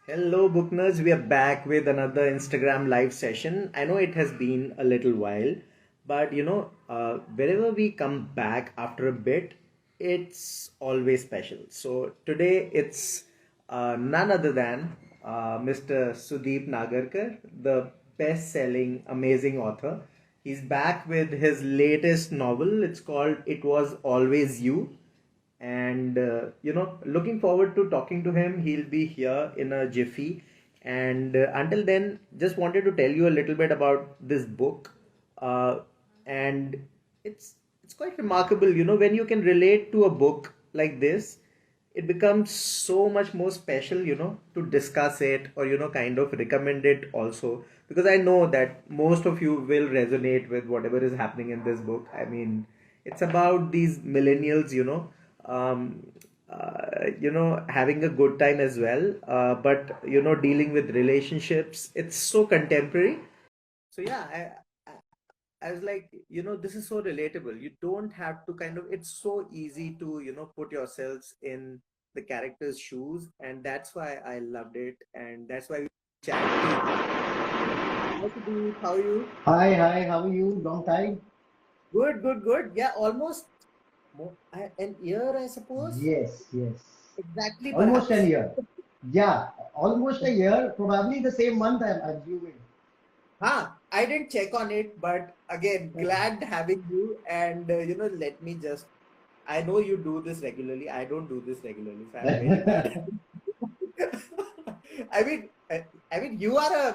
Hello, Booknerds. We are back with another Instagram live session. I know it has been a little while, but wherever we come back after a bit, it's always special. So today it's none other than Mr. Sudeep Nagarkar, the best selling, amazing author. He's back with his latest novel. It's called It Was Always You, and looking forward to talking to him. He'll be here in a jiffy, and until then, just wanted to tell you a little bit about this book. And it's quite remarkable, when you can relate to a book like this, it becomes so much more special, to discuss it, or kind of recommend it also, because I know that most of you will resonate with whatever is happening in this book. I mean, it's about these millennials, um, having a good time as well, but dealing with relationships. It's so contemporary. So yeah, I was like, this is so relatable. You don't have to kind of, it's so easy to, put yourselves in the character's shoes. And that's why I loved it. And that's why we chat. Hi, Sudeep, how are you? Hi, hi, how are you? Long time? Good, good, good. Yeah, almost an year, I suppose. Yes, yes. Exactly, Almost a perhaps. year. Yeah, almost a year. Probably the same month, I'm assuming. I didn't check on it, but again, glad having you. And, let me just, I know you do this regularly. I don't do this regularly, so I'm very bad. I mean, you are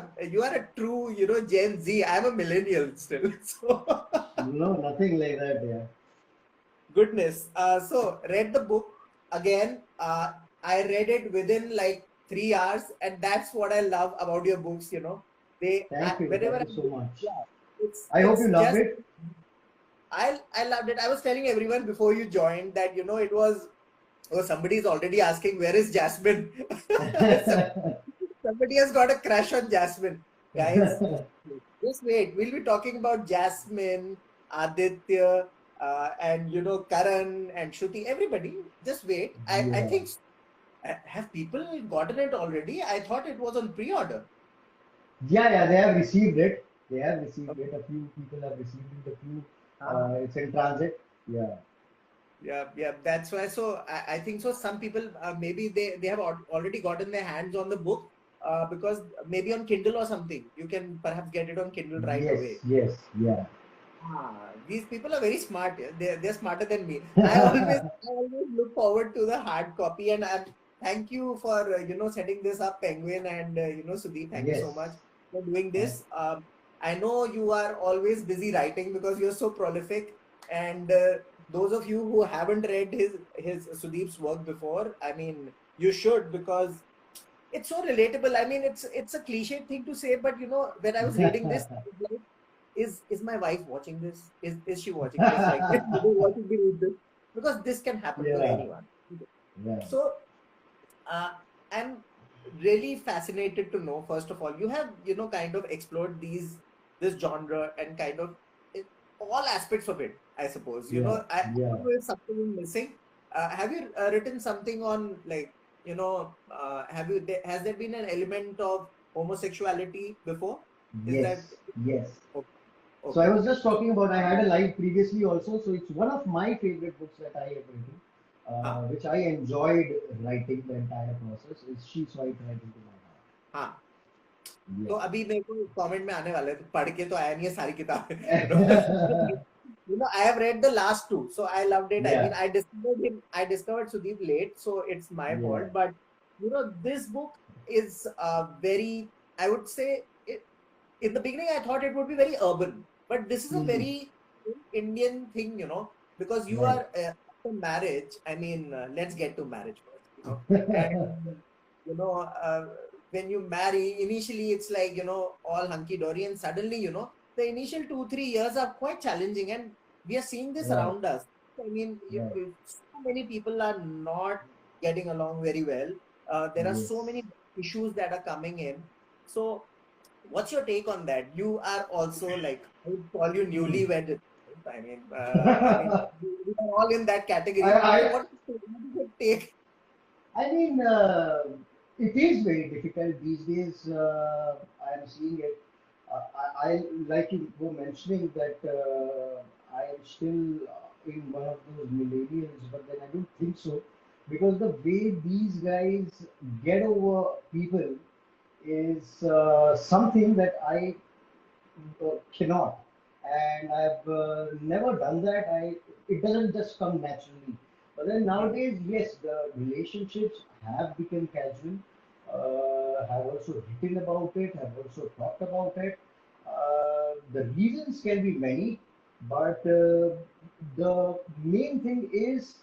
a true, Gen Z. I'm a millennial still. So No, nothing like that, yeah. goodness. So read the book again. I read it within like 3 hours, and that's what I love about your books. Whenever Thank you so much. yeah, it's I hope it's you loved just it. I loved it. I was telling everyone before you joined that it was, oh, somebody's already asking where is Jasmine. Somebody has got a crush on Jasmine, guys. Just wait. We'll be talking about Jasmine, Aditya, and Karan and Shruti. Everybody, just wait. I Yeah. think have people gotten it already? I thought it was on pre-order. Yeah, yeah, they have received it. They have received it. A few people have received it. A few, Ah, it's in transit. Yeah. yeah, yeah. That's why. So I think so. Some people maybe they have already gotten their hands on the book because maybe on Kindle or something. You can perhaps get it on Kindle right Yes, away. yes, yeah. These people are very smart. They're smarter than me. I always look forward to the hard copy, and thank you for setting this up, Penguin, and Sudeep. Thank you so Yes. much for doing Uh, this. I know you are always busy writing because you're so prolific, and those of you who haven't read his Sudeep's work before, I mean, you should, because it's so relatable. I mean, it's a cliche thing to say, but when I was reading this, I was like, is my wife watching this? Is she watching this? Like, what should we read this? Because this can happen to yeah, anyone. yeah. So uh, I'm really fascinated to know. First of all, you have kind of explored this genre and kind of all aspects of it. I suppose Yeah, I yeah. don't know if something is missing. Have you written something on, like, has there been an element of homosexuality before? Is Yes, that yes. okay? So I Okay. was just talking about, I had a live previously also. So it's one of my favorite books that I have written, हाँ which I enjoyed writing the entire process, is She's Right Right Into My हाँ तो Heart. अभी मेरे को comment में आने वाले हैं, तो पढ़ के तो आया नहीं है सारी किताबें. Yeah. I have read the last two, so I loved it. I mean, Yeah, I discovered Sudeep late, so it's my yeah. fault. But this book is very, I would say, in the beginning I thought it would be very urban, but this is a Hmm. very Indian thing, because you Right. are after marriage. I mean, let's get to marriage first. And you know when you marry, initially it's like all hunky dory, and suddenly the initial 2-3 years are quite challenging, and we are seeing this Right, around us. I mean, right. so many people are not getting along very well. There are Yes. so many issues that are coming in. So what's your take on that? You are also, like, I would call you Hmm. newlywed. I mean, we are all in that I, category. So I, what is your take? I mean, It is very difficult these days. I am seeing it. I like you were mentioning that I am still in one of those millennials, but then I don't think so because the way these guys get over people is something that I cannot, and I've never done that. It doesn't just come naturally. But then Hmm. nowadays, yes, the relationships have become casual. Have also written about it. Have also talked about it. The reasons can be many, but the main thing is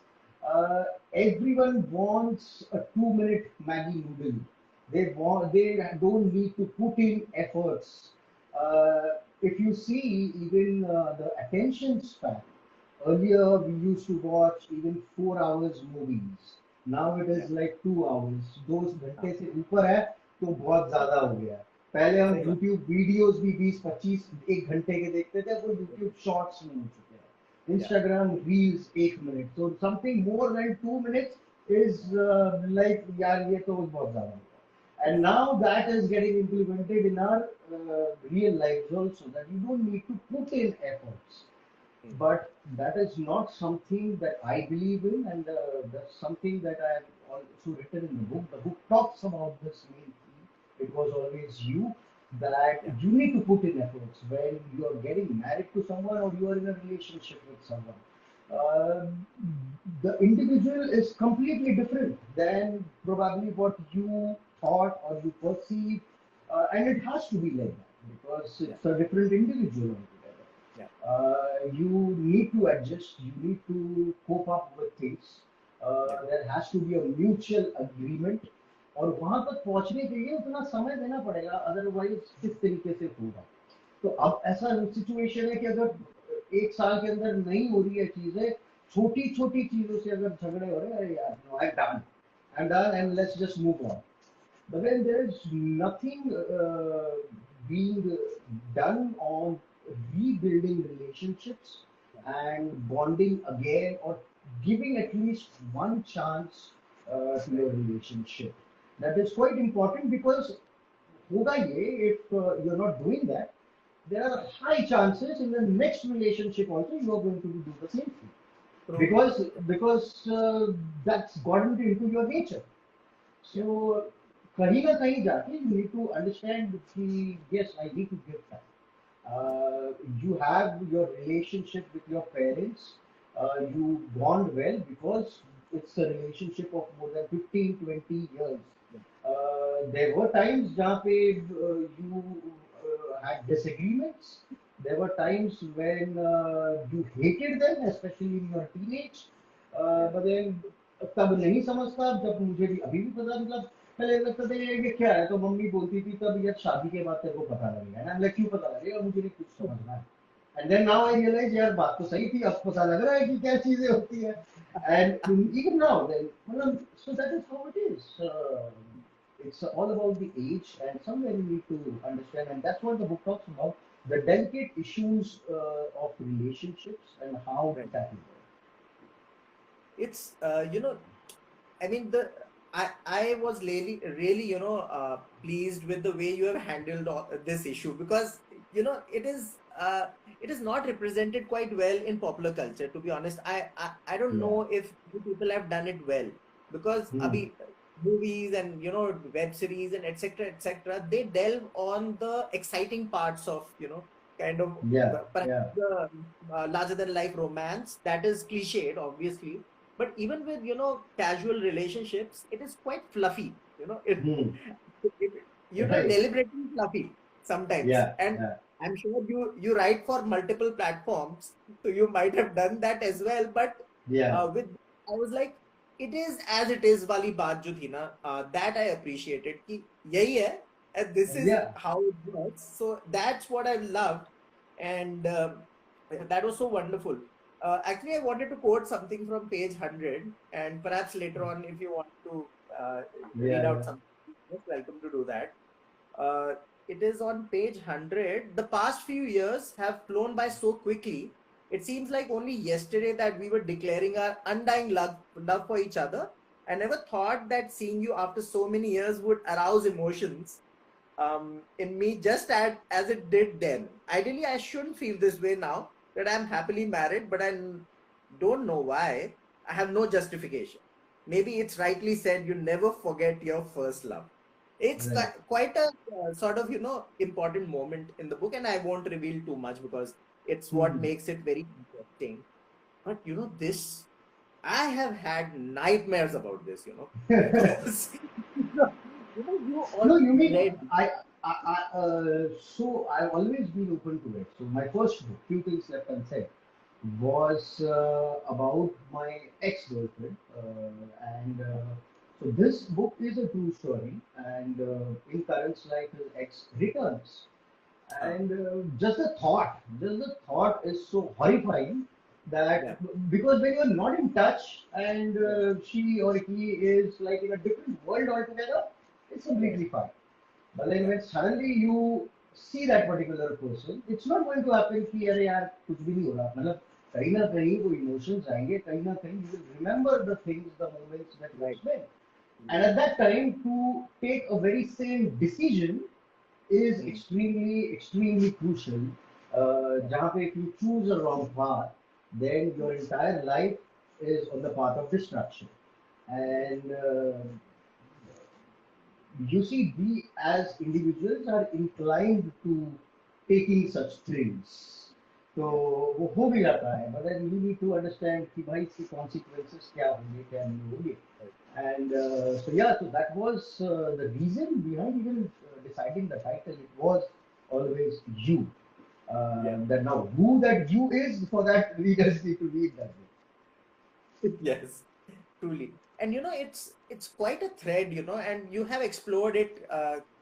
everyone wants a 2 minute Maggie noodle. They don't need to put in efforts. If you see even the attention span, earlier we used to watch even 4 hours movies. Now it Yeah. is like 2 hours. दो हाँ, घंटे से ऊपर है तो बहुत ज्यादा हो गया है. पहले हम सही बात. YouTube वीडियोस भी 20-25 एक घंटे के देखते थे, वो YouTube शॉर्ट्स में हो चुके हैं. Yeah. Instagram reels 1 minute. So something more than 2 minutes is like यार ये तो बहुत ज्यादा है. And now that is getting implemented in our real lives also, that you don't need to put in efforts. Hmm. But that is not something that I believe in, and that's something that I have also written in the book. The book talks about this main theme. It was always you, that Yeah. you need to put in efforts when you are getting married to someone or you are in a relationship with someone. Uh, the individual is completely different than probably what you thought or you perceive, and it has to be like that because Yeah. it's a different individual altogether. Yeah. You need to adjust, you need to cope up with things. Yeah. There has to be a mutual agreement, और वहां तक पहुंचने के लिए उतना समय देना पड़ेगा, अदरवाइज किस तरीके से होगा. तो अब ऐसा सिचुएशन है कि अगर 1 साल के अंदर नहीं हो रही है चीजें, छोटी छोटी चीजों से अगर झगड़े हो रहे हैं, अरे यार no I am done and let's just move on. But then there is nothing being done on rebuilding relationships and bonding again, or giving at least one chance to Right. your relationship. That is quite important because होगा ये, if you're not doing that, there are Right. high chances in the next relationship also you are going to do the same thing True. True. because that's gotten into your nature. Yeah. So कहीं ना कहीं जाके you need to understand कि yes, I need to give time. You have your relationship with your parents. You bond well because it's a relationship of more than 15, 20 years. Yeah. There were times जहाँ पे you had disagreements. There were times when you hated them, especially in your teenage. Yeah. But then तब नहीं समझता, जब मुझे भी अभी भी पता, मतलब पहले लगता था ये क्या है, तो मम्मी बोलती थी तब यार शादी के बाद तेरे को पता लगेगा ना, मतलब क्यों पता लगेगा, मुझे नहीं कुछ समझना है. And then now I realise यार बात तो सही थी, अब पता लग रहा है कि क्या चीजें होती है. एंड इवन नाउ देन मतलब so that is how it is. It's all about the age, and somewhere you need to understand, and that's what the book talks about, the delicate issues of relationships and how to Right. tackle them. It's I mean, I was really pleased with the way you have handled this issue, because it is not represented quite well in popular culture, to be honest. I don't Yeah. know if you people have done it well, because Hmm. abhi, movies and web series and etc., they delve on the exciting parts of kind of Yeah. perhaps Yeah. the larger than life romance that is cliched, obviously. But even with casual relationships, it is quite fluffy, Hmm. it Right. deliberately fluffy sometimes. Yeah. And Yeah. I'm sure you write for multiple platforms, so you might have done that as well. But Yeah. with I was like, it is as it is wali baat jo thi na, that I appreciated ki yahi hai, and this is Yeah. how it works. So that's what I loved. And that was so wonderful. Actually, I wanted to quote something from page 100, and perhaps later on, if you want to read Yeah. out Yeah. something, you're welcome to do that. Uh, it is on page 100. The past few years have flown by so quickly. It seems like only yesterday that we were declaring our undying love for each other. I never thought that seeing you after so many years would arouse emotions in me just as it did then. Ideally, I shouldn't feel this way now that I'm happily married, but I don't know why. I have no justification. Maybe it's rightly said, you never forget your first love. It's Right. quite a sort of, important moment in the book, and I won't reveal too much because it's what Hmm. makes it very interesting. But this, I have had nightmares about this, because you No, always you mean read. so I've always been open to it. So my first book, Few Things Left Unsaid, was about my ex-girlfriend, and so this book is a true story. And in Karan's life, his ex returns, Uh, and just the thought is so horrifying that yeah, because when you're not in touch and yeah, she or he is like in a different world altogether, it's yes, completely fine. But then when exactly. suddenly you see that particular person, it's not going to happen कि अरे यार कुछ भी नहीं हो रहा, मतलब कहीं ना कहीं वो emotions आएंगे, कहीं ना कहीं you will remember the things, the moments that you have Right. spent. And Right. at that time, to take a very sane decision is Mm, extremely crucial. yeah. जहाँ पे if you choose a wrong path, then your entire life is on the path of destruction. And you see, we as individuals are inclined to taking such thrills. तो Yeah. वो हो भी जाता है, but then you need to understand कि भाई इसके consequences क्या होंगे क्या नहीं होंगे. Right. And so yeah, so that was the reason behind even deciding the title. It was always you. Yeah. That now who that you is, for that readers need to read that book. Yes. Truly. And it's quite a thread, and you have explored it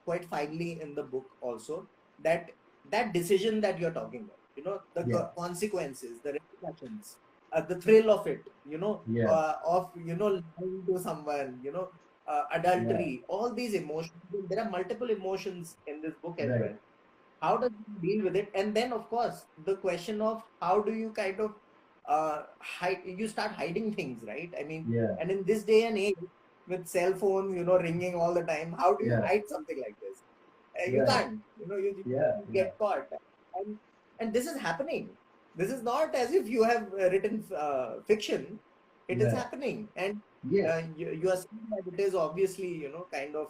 quite finely in the book also. That that decision that you're talking about, the Yeah, consequences, the repercussions, the thrill of it, yeah, of lying to someone, yeah, adultery, all these emotions. There are multiple emotions in this book as right, well. How does you deal with it? And then of course the question of how do you kind of hide, you start hiding things, right? I mean, yeah, and in this day and age with cell phones, ringing all the time, how do you yeah, hide something like this? You right, can't, yeah, you yeah, get caught. And this is happening. This is not as if you have written fiction. It is yeah, happening. And yes, you are saying that it is obviously, kind of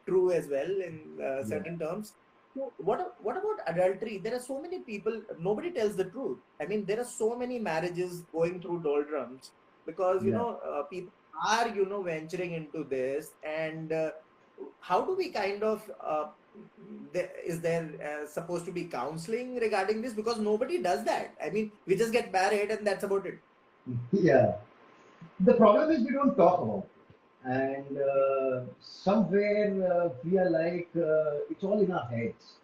true as well in yeah, certain terms. So what about adultery? There are so many people, nobody tells the truth. I mean, there are so many marriages going through doldrums because, yeah. people are, venturing into this. And how do we kind of, is there supposed to be counseling regarding this? Because nobody does that. I mean, we just get married and that's about it. Yeah. The problem is we don't talk about it. And somewhere we are like, it's all in our heads.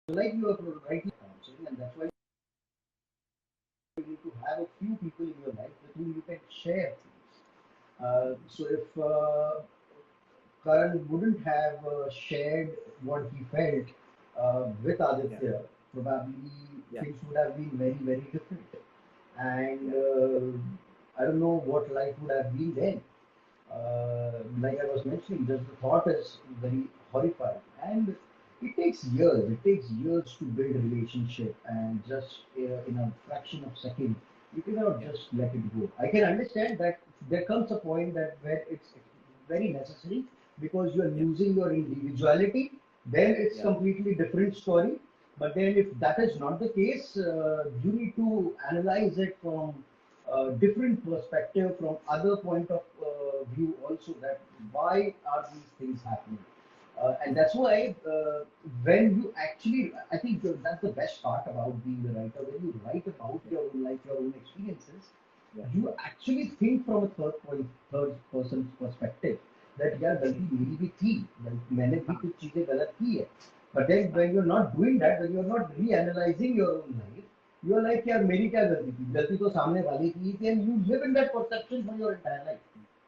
Like you are rightly counseling, and that's why you need to have a few people in your life with whom you can share things. So if Karan wouldn't have shared what he felt with Yeah, Aditya, probably yeah, things would have been very, very different. And yeah, I don't know what life would have been then. Like I was mentioning, just the thought is very horrifying, and it takes years. It takes years to build a relationship, and just in a fraction of second, you cannot yeah, just let it go. I can understand that there comes a point that where it's very necessary because you are yeah, losing your individuality. Then it's yeah, completely different story. But then, if that is not the case, you need to analyze it from different perspective, from other point of view also, that why are these things happening. And mm, that's why when you actually, I think that's the best part about being a writer. When you write about yeah, your own life, your own experiences, yeah, you actually think from a third person perspective that यार mm, गलती मेरी भी थी, मैंने भी हाँ, कुछ चीजें गलत की है. But then हाँ, when you're not doing that, when you're not reanalyzing your own life, you're like यार मेरी क्या गलती थी, गलती तो सामने वाली की थी, and you live in that perception for your entire life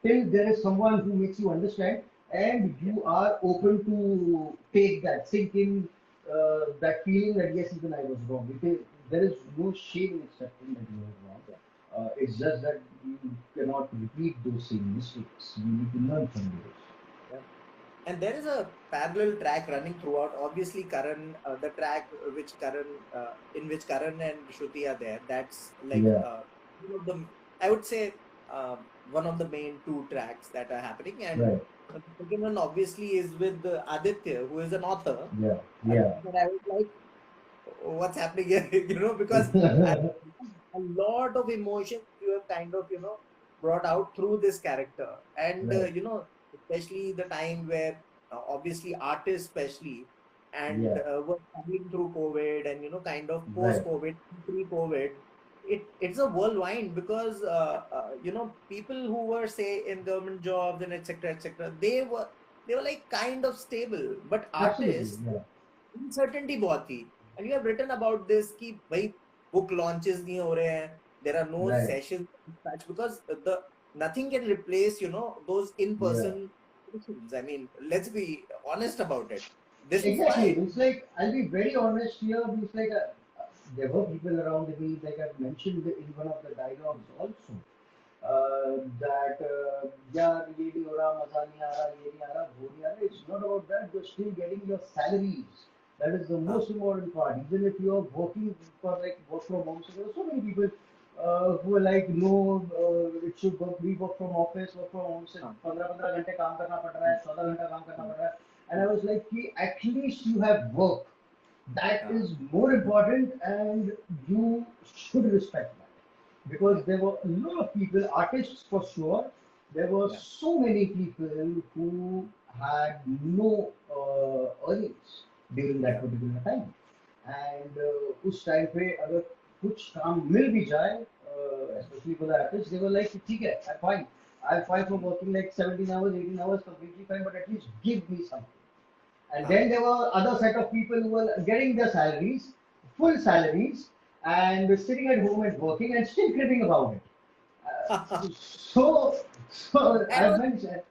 till there is someone who makes you understand, and yeah, you are open to take that, sink in that feeling that yes, even I was wrong. Because there is no shame in accepting that you are wrong. yeah, It's just that you cannot repeat those same mistakes. You need to learn from those. Yeah. And there is a parallel track running throughout. Obviously, Karan, the track which Karan, in which Karan and Shruti are there, that's like Yeah, one of the, I would say, one of the main two tracks that are happening. And right. the second one obviously is with Aditya, who is an author. Yeah, And yeah. but I was like, what's happening here? Because I, a lot of emotions you have kind of, brought out through this character. And, Right. especially the time where obviously artists, especially, and Yeah, were coming through COVID and, kind of post right. COVID, pre COVID. It's a whirlwind because, people who were, say, in government jobs and etc., they were like kind of stable, but Absolutely. artists, Yeah, uncertainty बहुत थी. And you have written about this कि भाई book launches नहीं हो रहे हैं, there are no right. sessions such, because the nothing can replace those in Yeah. person sessions. I mean, let's be honest about it. This was Exactly. why. It's like, I'll be very honest here. It's like there were people around me, like I've mentioned in one of the dialogues also, that यार ये नहीं हो रहा, मजा नहीं आ रहा, ये नहीं आ रहा, वो नहीं आ रहा. It's not about that. You're still getting your salaries. That is the हाँ, most important part. Even if you're working for like work from home, so there are so many people who are like, no, it should work from office, work from home. से हाँ, 15 घंटे काम करना पड़ रहा है, 14 घंटा काम करना हाँ, पड़ रहा है. And I was like, कि at least you have work. That हाँ, is more important, and you should respect that, yeah, because there were a lot of people, artists for sure. There were yeah, so many people who had no earnings during that yeah, particular time. And उस time पे अगर कुछ काम मिल भी जाए, especially for the artists, they were like, ठीक है, I'm fine for working like 17 hours, 18 hours, completely fine, but at least give me something. And हाँ. then there were other set of people who were getting their salaries, full salaries, and sitting at home and working and still cribbing about it. So And I mentioned,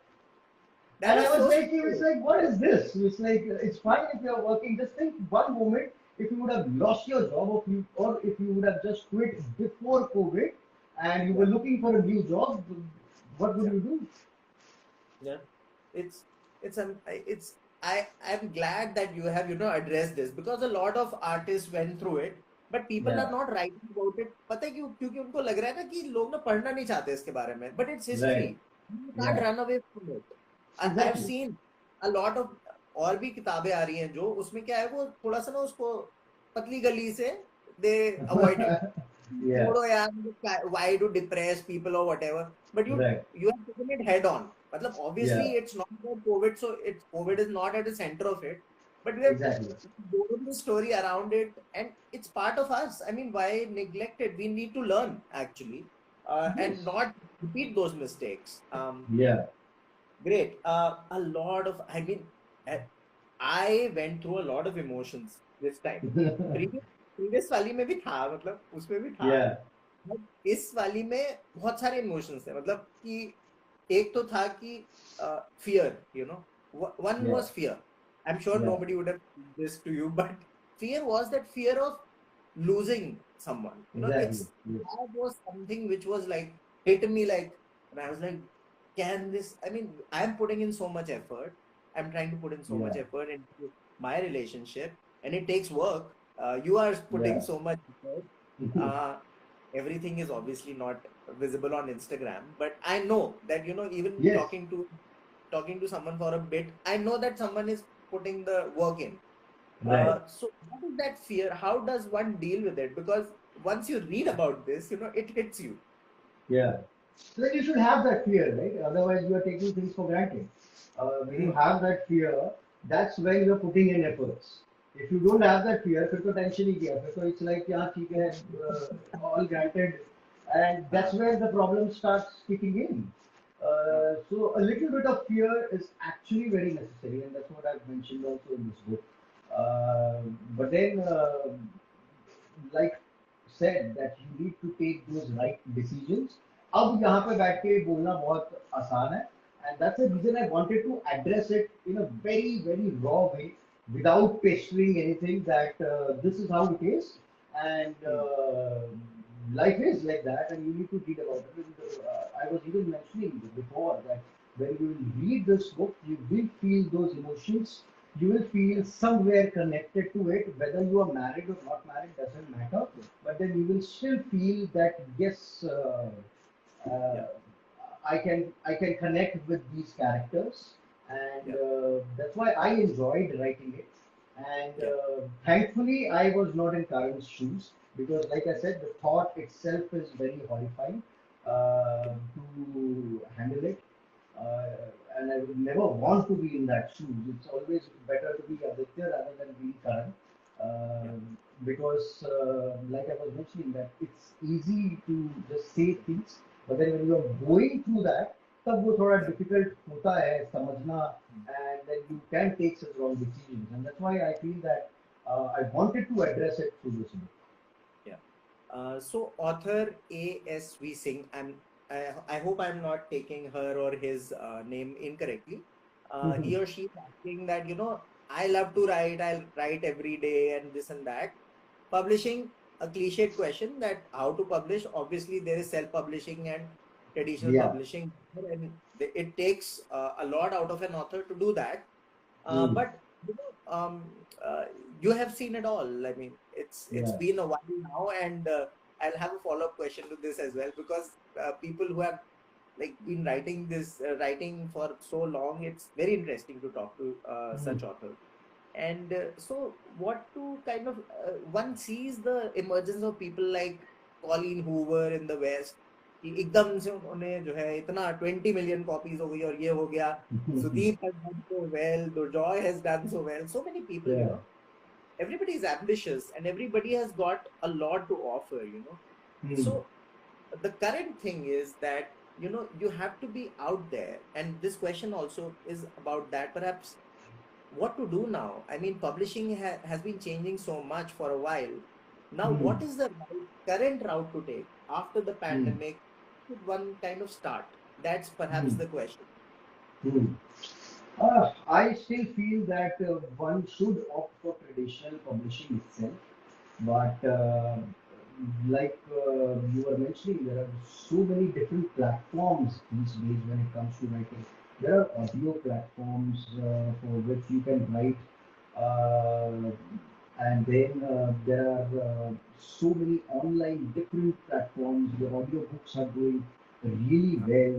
that and I was was so like, he was stupid. like, what is this? He was like, it's fine if you're working. Just think one moment, if you would have lost your job, or if you would have just quit before COVID, and you were Yeah, looking for a new job, what would yeah. you do? Yeah, it's it's I'm glad that you have addressed this, because a lot of artists went through it, but people are Yeah, not writing about it. पता है क्यों? क्योंकि उनको लग रहा है ना कि लोग ना पढ़ना नहीं चाहते इसके बारे में. But it's history. right. You can't Yeah, run away from it. I've exactly. seen a lot of और भी किताबें आ रही हैं जो उसमें क्या है, वो थोड़ा सा ना उसको पतली गली से they avoid it. Yeah, छोड़ो यार, why to depress people or whatever, but right. you have taken it head on. मतलब obviously Yeah, it's not about COVID, so it's COVID is not at the center of it, but we have exactly. built the story around it, and it's part of us. I mean, why neglect it? We need to learn actually, and Yes. not repeat those mistakes. Yeah. Great. A lot of, I mean, I went through a lot of emotions this time. Previous वाली में भी था, मतलब उसमें भी था. Yeah. But इस वाली में बहुत सारे इमोशंस थे, मतलब कि एक तो था कि fear, one Yeah. Was fear. I am sure Yeah. Nobody would have this to you, but fear was that fear of losing someone. It's Exactly. Yes. that was something which was like hit me like, and I was like, can this? I mean, I'm putting in so much effort. I'm trying to put in so Yeah. much effort into my relationship, and it takes work. You are putting Yeah. so much effort. Uh, Everything is obviously not visible on Instagram, but I know that even Yes. talking to someone for a bit, I know that someone is putting the work in. Right. So what is that fear? How does one deal with it? Because once you read about this, it hits you. Yeah. So then you should have that fear, right? Otherwise, you are taking things for granted. When you Hmm. have that fear, that's when you're putting in efforts. If you don't have that fear, फिर तो tension ही गया. फिर तो it's like yeah, ठीक है, all granted, and that's Uh, where the problem starts kicking in. uh, So a little bit of fear is actually very necessary, and that's what I've mentioned also in this book. Uh, but then, like said, that you need to take those right decisions. अब यहाँ पे बैठ के बोलना बहुत आसान है, and that's the reason I wanted to address it in a very very raw way, without pestering anything. That this is how it is, and hmm. life is like that, and you need to read about it. I was even mentioning before that when you read this book, you will feel those emotions. You will feel somewhere connected to it, whether you are married or not married doesn't matter. But then you will still feel that yes, Yeah. uh, I can connect with these characters, and Yeah. that's why I enjoyed writing it. And Yeah. thankfully, I was not in Karan's shoes because, like I said, the thought itself is very horrifying to handle it. And I would never want to be in that shoes. It's always better to be Aditya rather than being Karan. Yeah. Because, like I was mentioning, that it's easy to just say things, but then when you are going through that, तब वो थोड़ा Yeah. difficult होता है समझना, and then you can take such wrong decisions, and that's why I feel that I wanted to address it through this book. Yeah. So author ASV Singh, I hope I'm not taking her or his name incorrectly. He or she is asking that, I love to write, I'll write every day and this and that. Publishing, a cliched question that how to publish. Obviously, there is self-publishing and traditional Yeah. publishing, and it takes a lot out of an author to do that. Mm. But uh, you have seen it all. I mean, it's Yeah. been a while now, and I'll have a follow-up question to this as well because people who have like been writing for so long, it's very interesting to talk to Mm. such authors. And so, what to kind of one sees the emergence of people like Colleen Hoover in the West. कि एकदम से उन्होंने जो है इतना 20 million copies हो गई और ये हो गया. Sudeep has done so well. Joy has done so well. So many people, Yeah. everybody is ambitious and everybody has got a lot to offer. Mm. So the current thing is that you have to be out there, and this question also is about that. Perhaps what to do now? I mean, publishing has been changing so much for a while. Now, Mm. what is the current route to take after the Mm. pandemic? Should one kind of start? That's perhaps Mm. the question. Mm. I still feel that one should opt for traditional publishing itself, but like you were mentioning, there are so many different platforms these days when it comes to writing. There are audio platforms for which you can write, uh, and then there are so many online different platforms. The audiobooks are doing really well.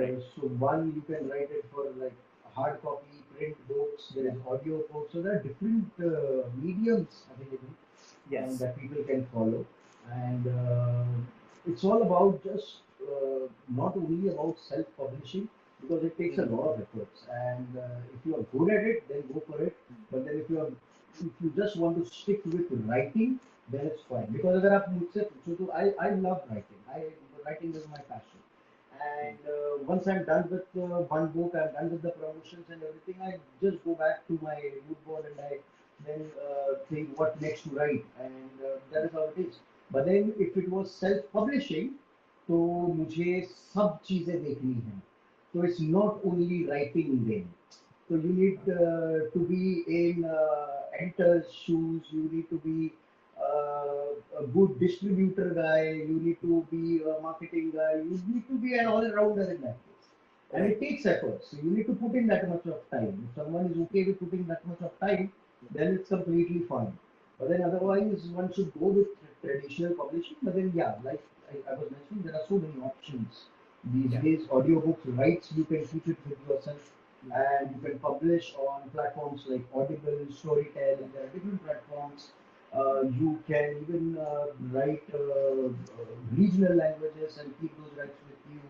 Right. So one, you can write it for like hard copy, print books, there Yeah. is audio books. So there are different mediums available Yes. that people can follow. And it's all about just not only about self-publishing because it takes a Mhm. lot of efforts. And if you are good at it, then go for it. But then if you just want to stick with writing, then it's fine. Because अगर आप मुझसे पूछो तो I love writing. Writing is my passion. Mhm. And once I'm done with one book, I'm done with the promotions and everything, I just go back to my mood board and I then think what next to write. And that is how it is. But then if it was self-publishing, तो मुझे सब चीजें देखनी हैं. So it's not only writing then. So you need to be in editor's shoes. You need to be a good distributor guy. You need to be a marketing guy. You need to be an all-rounder in that case. And Right. it takes effort. So you need to put in that much of time. If someone is okay with putting that much of time, then it's completely fine. But then otherwise, one should go with traditional publishing. But then, yeah, like I was mentioning, there are so many options these Yeah. days. Audiobooks, rights, you can keep it with yourself and you can publish on platforms like Audible, Storytel, and there are different platforms. You can even write regional languages and keep those rights with you.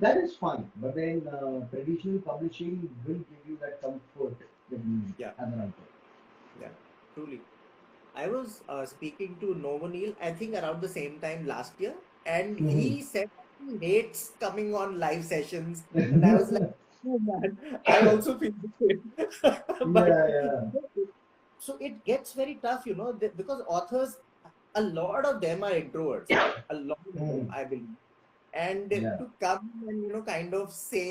That is fine, but then traditional publishing will give you that comfort that you need Yeah. as an author. Yeah. Truly. I was speaking to Novo Neil, I think around the same time last year, and Mhm. he said he hates coming on live sessions, and I was like, oh man, I also feel the same. But Yeah, yeah, so it gets very tough, because authors, a lot of them are introverts, a lot of them, Mhm. I believe, and Yeah, to come and kind of say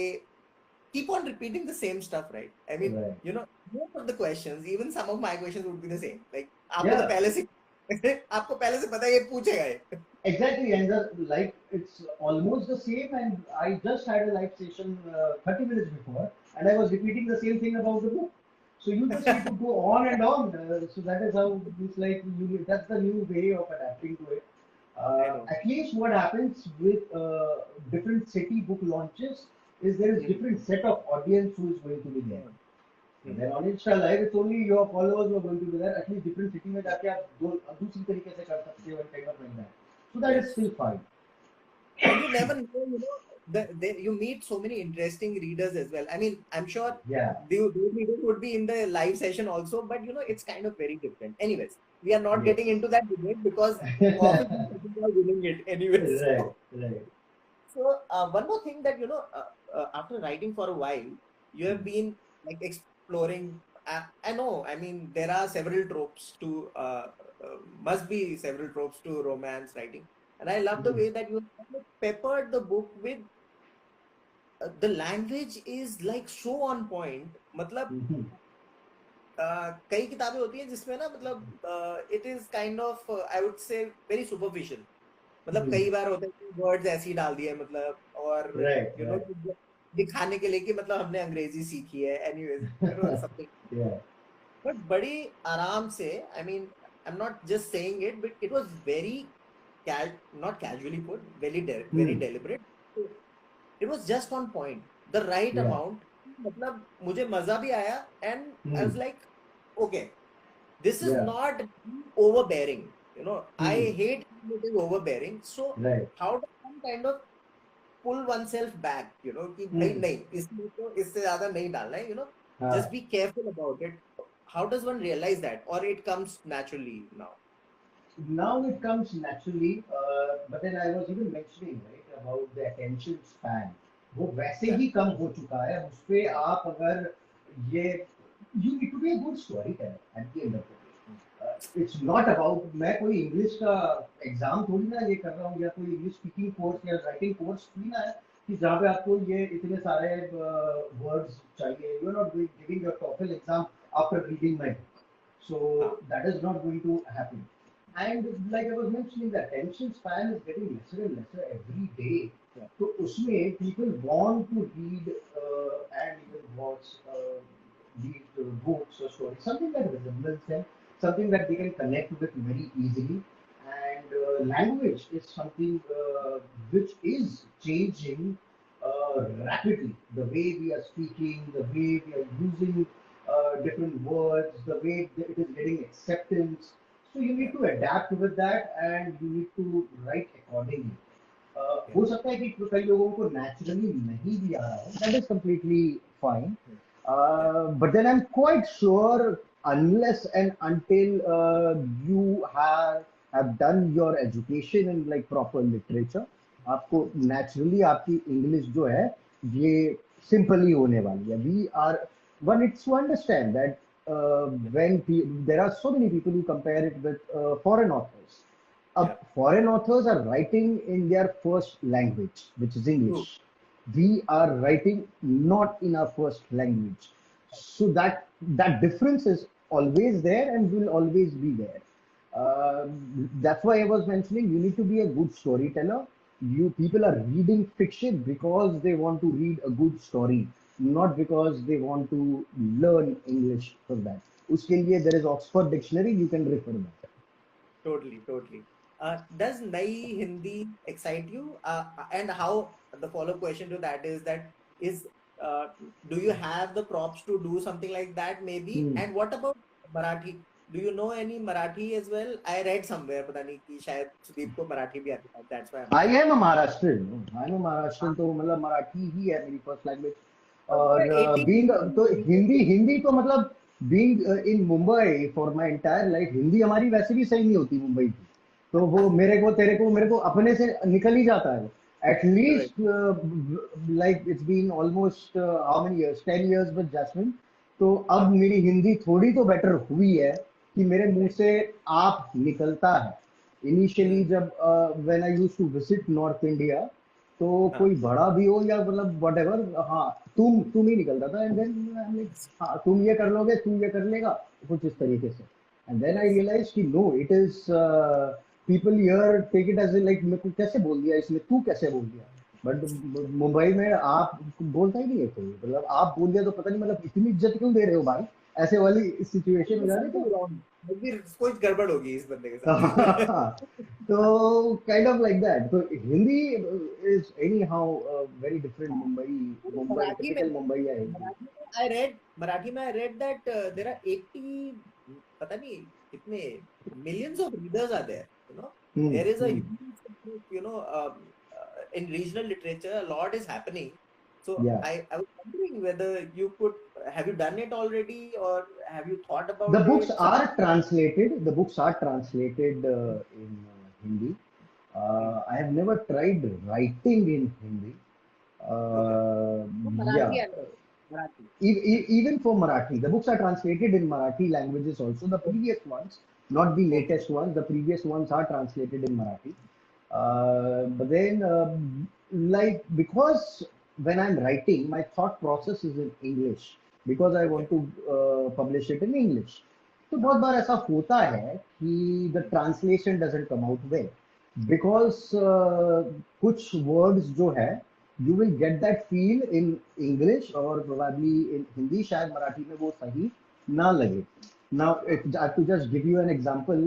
keep on repeating the same stuff, right? I mean, right. most of the questions, even some of my questions would be the same. Like, आपको तो Yeah, पहले से आपको पहले से पता है ये पूछेगा ये। Exactly, and like it's almost the same. And I just had a live session 30 minutes before, and I was repeating the same thing about the book. So you just need to go on and on. So that is how it's like. That's the new way of adapting to it. I know. At least what happens with different city book launches is there is Hmm. different set of audience who is going to be there. Hmm. And Hmm. then on Insta Live, it's only your followers who are going to be there. At least different city में जाके आप दूसरी तरीके से कर सकते हो and kind of like that. So that is Yes. still fine. And you never know, you meet so many interesting readers as well. I mean, I'm sure Yeah. those readers would be in the live session also, but it's kind of very different. Anyways, we are not Yes. getting into that debate because obviously people are winning it anyways. Right. Right. So one more thing that after writing for a while, you have been like exploring. I know. I mean, there are several tropes to must be several tropes to romance writing, and I love the Mm. way that you kind of peppered the book with the language is like so on point. मतलब Mhm. कई किताबें होती हैं जिसमें ना मतलब it is kind of I would say very superficial, मतलब Mm. कई बार होता है कि वर्ड्स ऐसे ही डाल दिए मतलब, और Right. You know Right. दिखाने के लिए कि मतलब हमने अंग्रेजी सीखी है, एनीवेज समथिंग, Yeah. बट बड़ी आराम से, I mean I am not just saying it, but it was very not casually put, very Mm. deliberate. It was just on point, the right Yeah. amount. मतलब मुझे मजा भी आया, and I Mm. was like, okay, this is Yeah. not overbearing. I Mm. hate when it is overbearing. So Right. how does one kind of pull oneself back, कि भाई Mm. नहीं, इसमें तो इससे ज्यादा नहीं डालना है, हाँ. just be careful about it. How does one realize that, or it comes naturally now? Now it comes naturally, but then I was even mentioning right about the attention span. वो वैसे Yeah. ही कम हो चुका है उस पे आप अगर ये you need to be a good storyteller at the end of the day. It's not about मैं कोई इंग्लिश का एग्जाम थोड़ी ना ये कर रहा हूँ या कोई इंग्लिश स्पीकिंग कोर्स या राइटिंग कोर्स थोड़ी ना है कि जहाँ पे आपको ये इतने सारे वर्ड्स चाहिए. You are not giving your TOEFL exam after reading my book. So हाँ. that is not going to happen. And like I was mentioning, the attention span is getting lesser and lesser every day. Yeah. So usme people want to read and even watch these books or stories, something that resembles them, something that they can connect with very easily. And language is something which is changing rapidly. The way we are speaking, the way we are using different words, the way it is getting acceptance. So you need Yeah. to adapt with that and you need to write accordingly. Yeah. हो सकता है कि कई लोगों को naturally नहीं भी आ रहा हो. That is completely fine. Yeah. But then I'm quite sure unless and until you have done your education in like proper literature, आपको naturally आपकी English जो है ये simple ही होने वाली है. We are one needs to understand that there are so many people who compare it with foreign authors. Yeah. Foreign authors are writing in their first language, which is True. English. We are writing not in our first language. So that difference is always there and will always be there. That's why I was mentioning you need to be a good storyteller. You people are reading fiction because they want to read a good story, not because they want to learn English for that. उसके लिए there is Oxford Dictionary, you can refer that. Totally, totally. Does Nai Hindi excite you? And how the follow-up question to that is uh, do you have the props to do something like that maybe? Hmm. And what about Marathi? Do you know any Marathi as well? I read somewhere, पता नहीं कि शायद सुदीप को मराठी भी आता है. That's why I'm I asking. am a Maharashtrian. I'm a Maharashtrian, तो मतलब मराठी ही है मेरी फर्स्ट लैंग्वेज. और 80 बीइंग तो हिंदी हिंदी तो मतलब being in Mumbai for my entire life Hindi हमारी वैसे भी सही नहीं होती मुंबई की. तो वो मेरे को अपने से निकल ही जाता है. right. At least like it's been almost how many years 10 years with Jasmine. तो अब मेरी हिंदी थोड़ी तो बेटर हुई है कि मेरे मुंह से आप निकलता है. इनिशियली जब when I used to visit north India तो हाँ. कोई बड़ा भी हो या मतलब वट एवर, हाँ तुम ही निकलता था. एंड देन हाँ तुम ये कर लोगे, तुम ये कर लेगा, कुछ इस तरीके से. And then I Yes. realized कि no, it is people here take it as in like मेरे को कैसे बोल दिया इसने, तू कैसे बोल दिया. बट मुंबई में आप बोलता ही नहीं है कोई, मतलब आप बोल दिया तो पता नहीं, मतलब इतनी इज्जत क्यों दे रहे हो भाई, ऐसे वाली सिचुएशन हो There's जाती something तो. wrong. फिर कोई गड़बड़ होगी इस बंदे के साथ. So kind of like that. So Hindi is anyhow very different. Mumbai, Marathi में typical Mumbai या Hindi. मराठी में I read that there are 80, पता नहीं कितने millions of readers are there. Hmm. There is a Hmm. huge, in regional literature, a lot is happening. So Yeah. I was wondering whether you could, have you done it already or have you thought The about books it? are translated. The books are translated in Hindi. I have never tried writing in Hindi. Okay. तो Marathi Yeah. है Marathi. Even for Marathi, the books are translated in Marathi languages also. The previous ones, not the Okay. latest ones, the previous ones are translated in Marathi. But then, like, because when I'm writing, my thought process is in English because I Okay. want to publish it in English. तो बहुत बार ऐसा होता है कि the translation doesn't come out well because कुछ words जो है you will get that feel in English or probably in Hindi, शायद मराठी में वो सही ना लगे. Now, if I have to just give you an example,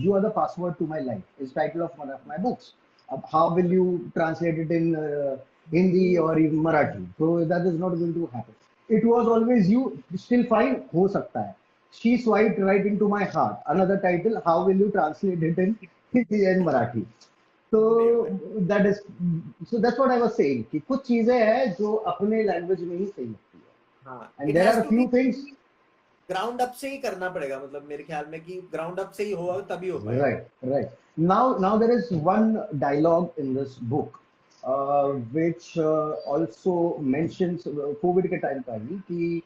You Are the Password to My Life is title of one of my books. How will you translate it in Hindi or even Marathi? So that is not going to happen. It was always you, still fine, हो सकता है. She swiped right into my heart. Another title, how will you translate it in Hindi and Marathi? नहीं. So that is, so that's what I was saying कि कुछ चीजें हैं जो अपने लैंग्वेज में ही सही लगती है. हाँ, And it there has are a to be few things. Ground up से ही करना पड़ेगा, मतलब मेरे ख्याल में कि ग्राउंड अप से ही होगा तभी हो पाएगा. Right, right. Now there is one dialogue in this book, which also mentions COVID के time का ही कि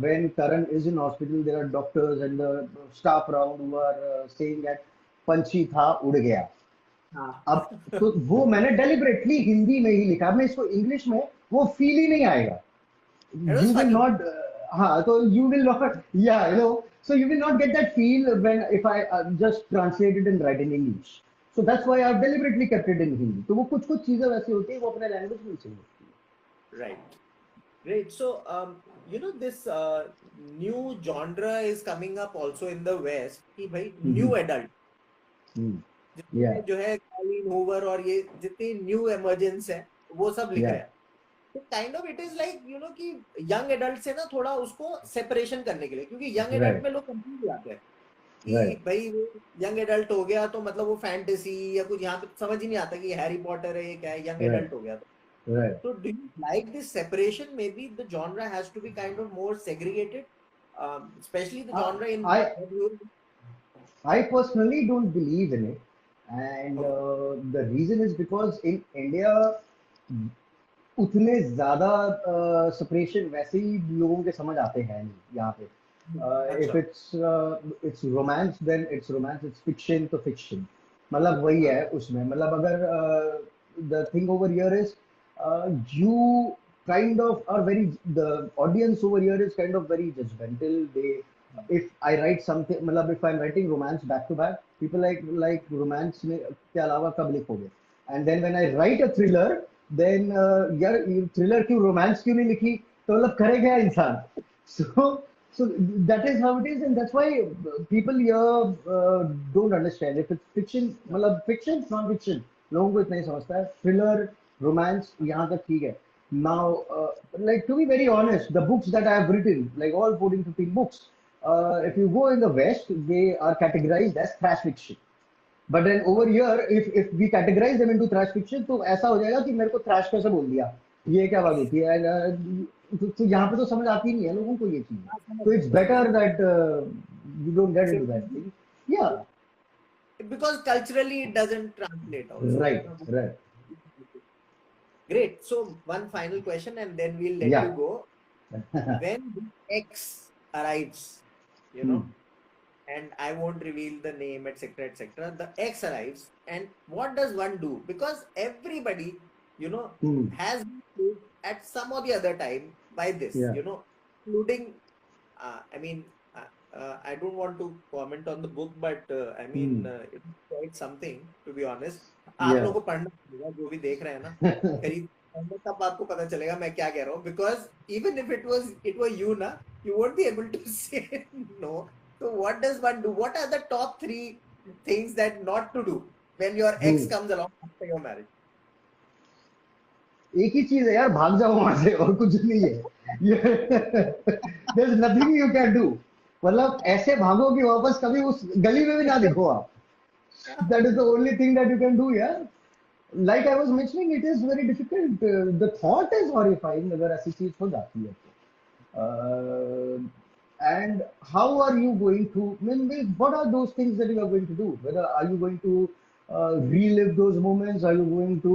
when Karan is in hospital, there are doctors and the staff around who are saying that पंछी था उड़ गया. हाँ. अब तो वो मैंने deliberately हिंदी में ही लिखा, मैं इसको इंग्लिश में वो फील ही नहीं आएगा. It You was will funny. not so you will not, yeah, so you will not get that feel when if I just translate it and write in English. So that's why I've deliberately kept it in Hindi. तो वो कुछ कुछ चीजें वैसी होती है वो अपने लैंग्वेज में सही होती है. Right. Great. So, this new genre is coming up also in the West कि भाई new adult Hmm. जितने Yeah, जो है कॉलिन हूवर और ये जितनी न्यू एमर्जेंस है वो सब लिख रहे yeah, हैं. तो kind of it is like कि यंग एडल्ट से ना थोड़ा उसको सेपरेशन करने के लिए, क्योंकि यंग एडल्ट right, में लोग कंफ्यूज हो जाते हैं right, कि भाई वो यंग एडल्ट हो गया तो मतलब वो फैंटेसी या कुछ, यहाँ पे समझ ही नहीं आता कि हैरी पॉटर है ये क्या है, यंग right, एडल्ट हो गया. right. तो do you like this separation? Maybe the genre has to be kind of more segregated, especially the Uh, genre in. I I personally don't believe in it, and okay. the reason is because in India उतने ज्यादा separation वैसे ही लोगों के समझ आते हैं नहीं यहाँ पे. इफ अच्छा. It's romance then it's romance, it's fiction तो फिक्शन, मतलब वही हाँ. है उसमें. मतलब अगर the thing over here is you kind of are very, the audience over here is kind of very judgmental. They, if I write something, मतलब if I'm writing romance back to back, people like romance में के अलावा कब लिखोगे. And then when I write a thriller, then यार thriller क्यों, romance क्यों नहीं लिखी, तो मतलब करे क्या इंसान. So that is how it is, and that's why people here don't understand if it's fiction, मतलब fiction non fiction लोगों को इतना ही समझता है. थ्रिलर रोमांस यहाँ तक ठीक है. Now like to be very honest, the books that I have written, like all 14 15 books, if you go in the West, they are categorized as thrash fiction. But then over here, if we categorize them into thrash fiction, तो ऐसा हो जाएगा कि मेरे को trash कैसे बोल दिया, ये क्या बात होती है. तो यहाँ पे तो समझ आती नहीं है लोगों को ये चीज. तो it's better that you don't get into that thing. या, Because culturally it doesn't translate also. Right, right. Great. So one final question and then we'll let या. you go. When the X arrives, and I won't reveal the name, etc., etc., the X arrives, and what does one do? Because everybody, has been proved at some or the other time by this, या. including, I mean, I don't want to comment on the book, but I mean, Hmm. it's quite something, to be honest. आप Yeah. लोगों को पढ़ना पड़ेगा, जो भी देख रहे हैं ना, खरीद पढ़ने तब आपको पता चलेगा मैं क्या कह रहा हूँ. Because even if it were you ना, you won't be able to say no. So what does one do? What are the top 3 things that not to do when your ex Hmm. comes along after your marriage? एक ही चीज है यार, भाग जाओ वहां से, और कुछ नहीं है. There is nothing you can do. मतलब ऐसे भागो कि वापस कभी उस गली में भी ना दिखो आप. That is the only thing that you can do यार. Like I was mentioning, it is very difficult. The thought is horrifying अगर ऐसी चीज हो जाती है तो. And how are you going to, I mean, what are those things that you are going to do? Whether are you going to relive those moments? Are you going to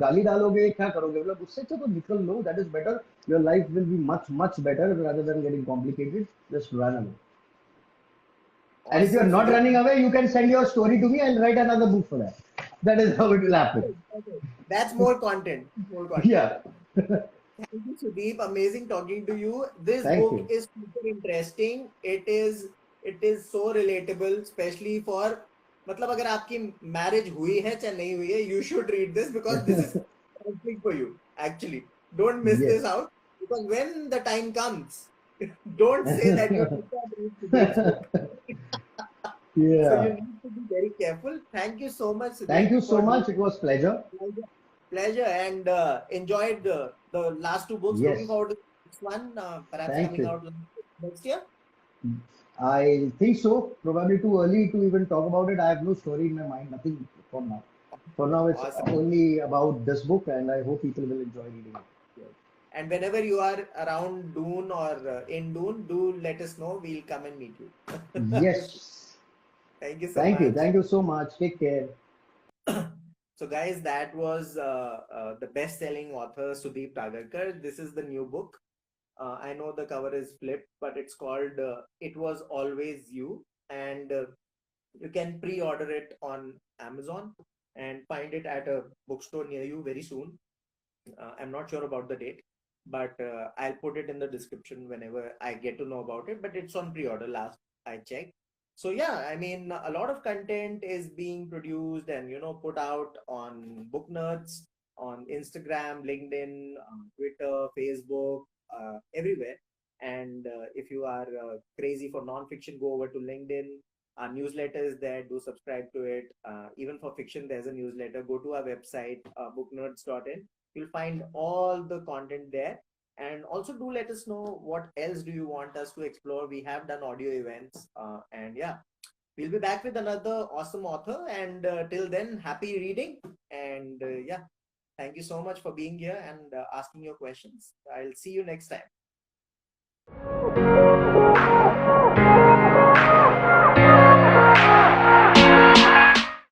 गाली डालोगे, क्या करोगे? मतलब उससे तो निकल लो. That is better. Your life will be much better rather than getting complicated. Just run away. And if you are Awesome, not Sudeep. running away, you can send your story to me. I'll write another book for that. That is how it will happen. Okay. That's more content. More content. Yeah. Thank you, Sudeep. Amazing talking to you. This Thank book you. is super interesting. It is so relatable, especially for मतलब अगर आपकी marriage हुई है चाहे नहीं हुई है, you should read this because this is something for you. Actually, don't miss Yes. this out because when the time comes, don't say that you did not read Sudeep's book. So you Yeah. need to be very careful. Thank you so much, Thank Sudeep, you for so doing much. It was pleasure. pleasure and enjoyed the last 2 books. Looking Yes. forward to the next one, perhaps Thank coming you. out next year. I think so. Probably too early to even talk about it. I have no story in my mind. Nothing for now. For now, it's Awesome. only about this book, and I hope people will enjoy reading it. Yes. And whenever you are around Doon or in Doon, do let us know. We'll come and meet you. Yes. Thank you so Thank you. much. Thank you so much. Take care. So, guys, that was the best-selling author Sudeep Nagarkar. This is the new book. I know the cover is flipped, but it's called "It Was Always You," and you can pre-order it on Amazon and find it at a bookstore near you very soon. I'm not sure about the date, but I'll put it in the description whenever I get to know about it. But it's on pre-order last I checked. So yeah, I mean a lot of content is being produced and put out on Booknerds, on Instagram, LinkedIn, Twitter, Facebook, everywhere. And if you are crazy for non-fiction, go over to LinkedIn. Our newsletter is there. Do subscribe to it. Even for fiction, there's a newsletter. Go to our website, booknerds.in. You'll find all the content there. And also do let us know what else do you want us to explore. We have done audio events. And yeah, we'll be back with another awesome author. And till then, happy reading. And yeah, thank you so much for being here and asking your questions. I'll see you next time.